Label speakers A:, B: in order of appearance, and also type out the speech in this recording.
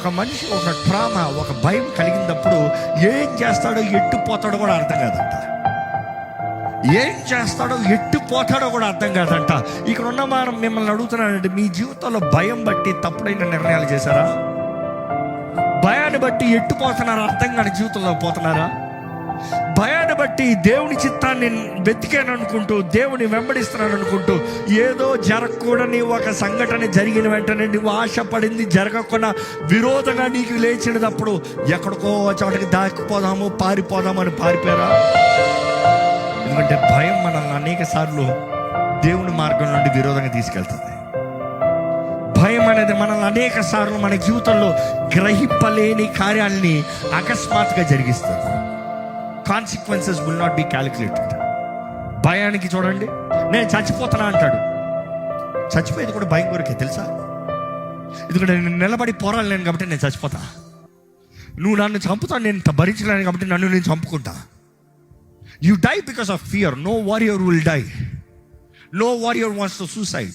A: ఒక మనిషి ఒక ట్రామా, ఒక భయం కలిగినప్పుడు ఏం చేస్తాడో ఎట్టు పోతాడో కూడా అర్థం కాదంట. ఏం చేస్తాడో ఎట్టు పోతాడో కూడా అర్థం కాదంట. ఇక్కడ ఉన్న మనం మిమ్మల్ని అడుగుతున్నానంటే, మీ జీవితంలో భయం బట్టి తప్పుడైన నిర్ణయాలు చేశారా? భయాన్ని బట్టి ఎట్టు పోతున్నారా? అర్థం కాని జీవితంలో పోతున్నారా? భయాన్ని బట్టి దేవుని చిత్తాన్ని వెతికాను అనుకుంటూ, దేవుని వెంబడిస్తున్నాను అనుకుంటూ, ఏదో జరగకూడని ఒక సంఘటన జరిగిన వెంటనే నువ్వు ఆశపడింది జరగకుండా విరోధంగా నీకు లేచినప్పుడు ఎక్కడికో చోటకి దాక్కుపోదాము, పారిపోదాము అని పారిపోయారా? ఎందుకంటే భయం మనల్ని అనేక సార్లు దేవుని మార్గం నుండి విరోధంగా తీసుకెళ్తుంది. భయం అనేది మనల్ని అనేక సార్లు మన జీవితంలో గ్రహింపలేని కార్యాలని అకస్మాత్తుగా జరిగిస్తుంది. Consequences will not be calculated. భయానికి చూడండి, నేను చచ్చిపోతానా అంటాడు. చచ్చిపోయేది కూడా భయం కొరకే తెలుసా? ఎందుకంటే నేను నిలబడి పోరాడలేను కాబట్టి నేను చచ్చిపోతా. నువ్వు నన్ను చంపుతాను, నేను భరించలేను కాబట్టి నన్ను నేను చంపుకుంటా. You die because of fear. No warrior will die. No warrior wants to suicide.